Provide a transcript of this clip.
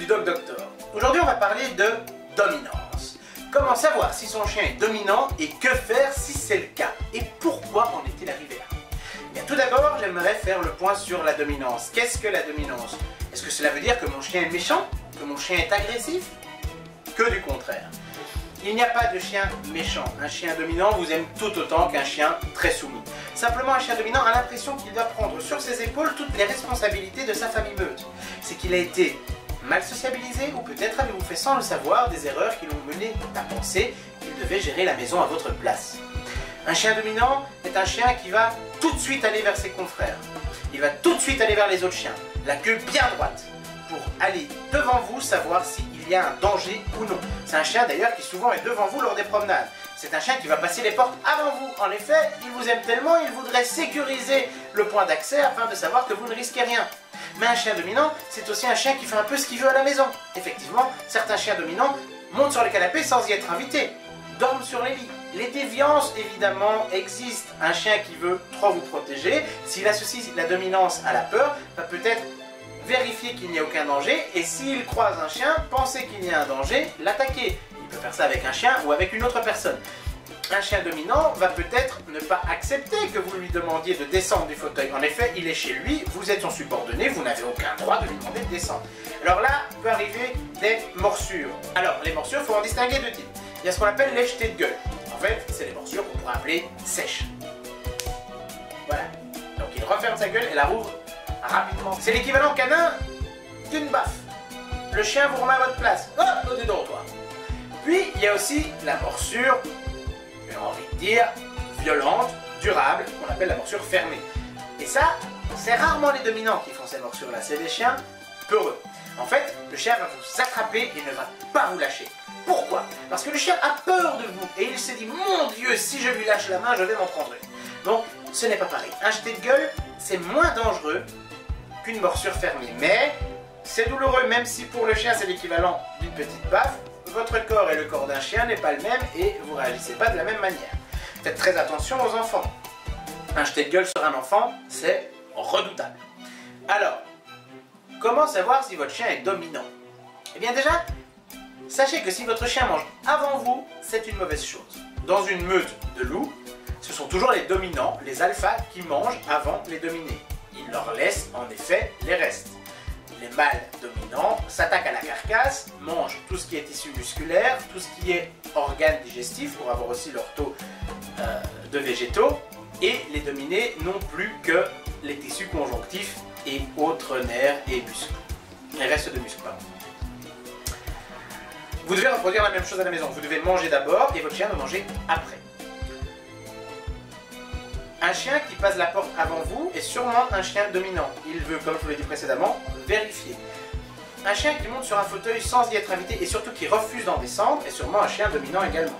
Dog Doctor. Aujourd'hui, on va parler de dominance. Comment savoir si son chien est dominant et que faire si c'est le cas? Et pourquoi en est-il arrivé là? Bien, tout d'abord, j'aimerais faire le point sur la dominance. Qu'est-ce que la dominance? Est-ce que cela veut dire que mon chien est méchant? Que mon chien est agressif? Que du contraire. Il n'y a pas de chien méchant. Un chien dominant vous aime tout autant qu'un chien très soumis. Simplement, un chien dominant a l'impression qu'il doit prendre sur ses épaules toutes les responsabilités de sa famille meute. C'est qu'il a été mal sociabilisé ou peut-être avez-vous fait sans le savoir des erreurs qui l'ont mené à penser qu'il devait gérer la maison à votre place. Un chien dominant est un chien qui va tout de suite aller vers ses confrères. Il va tout de suite aller vers les autres chiens, la queue bien droite, pour aller devant vous savoir s'il y a un danger ou non. C'est un chien d'ailleurs qui souvent est devant vous lors des promenades. C'est un chien qui va passer les portes avant vous. En effet, il vous aime tellement, il voudrait sécuriser le point d'accès afin de savoir que vous ne risquez rien. Mais un chien dominant, c'est aussi un chien qui fait un peu ce qu'il veut à la maison. Effectivement, certains chiens dominants montent sur les canapés sans y être invités, dorment sur les lits. Les déviances, évidemment, existent. Un chien qui veut trop vous protéger, s'il associe la dominance à la peur, va peut-être vérifier qu'il n'y a aucun danger, et s'il croise un chien, penser qu'il y a un danger, l'attaquer. Il peut faire ça avec un chien ou avec une autre personne. Un chien dominant va peut-être ne pas accepter que vous lui demandiez de descendre du fauteuil. En effet, il est chez lui, vous êtes son subordonné, vous n'avez aucun droit de lui demander de descendre. Alors là, peut arriver des morsures. Alors, les morsures, il faut en distinguer deux types. Il y a ce qu'on appelle les jetés de gueule. En fait, c'est les morsures qu'on pourrait appeler sèches. Voilà. Donc il referme sa gueule et la rouvre rapidement. C'est l'équivalent canin d'une baffe. Le chien vous remet à votre place. Oh, dis donc, toi. Puis, il y a aussi la morsure, j'ai envie de dire, violente, durable, qu'on appelle la morsure fermée. Et ça, c'est rarement les dominants qui font ces morsures-là, c'est des chiens peureux. En fait, le chien va vous attraper et ne va pas vous lâcher. Pourquoi? Parce que le chien a peur de vous et il se dit, mon Dieu, si je lui lâche la main, je vais m'en prendre une. Donc, ce n'est pas pareil. Un jeté de gueule, c'est moins dangereux qu'une morsure fermée. Mais, c'est douloureux, même si pour le chien, c'est l'équivalent d'une petite baffe. Votre corps et le corps d'un chien n'est pas le même et vous ne réagissez pas de la même manière. Faites très attention aux enfants. Un jeté de gueule sur un enfant, c'est redoutable. Alors, comment savoir si votre chien est dominant? Eh bien déjà, sachez que si votre chien mange avant vous, c'est une mauvaise chose. Dans une meute de loups, ce sont toujours les dominants, les alphas, qui mangent avant les dominés. Ils leur laissent en effet les restes. Les mâles dominants s'attaquent à la carcasse, mangent tout ce qui est tissu musculaire, tout ce qui est organes digestifs pour avoir aussi leur taux de végétaux, et les dominés n'ont plus que les tissus conjonctifs et autres nerfs et muscles. Les restes de muscles, pardon. Vous devez reproduire la même chose à la maison. Vous devez manger d'abord et votre chien doit manger après. Un chien qui passe la porte avant vous est sûrement un chien dominant. Il veut, comme je vous l'ai dit précédemment, vérifier. Un chien qui monte sur un fauteuil sans y être invité et surtout qui refuse d'en descendre est sûrement un chien dominant également.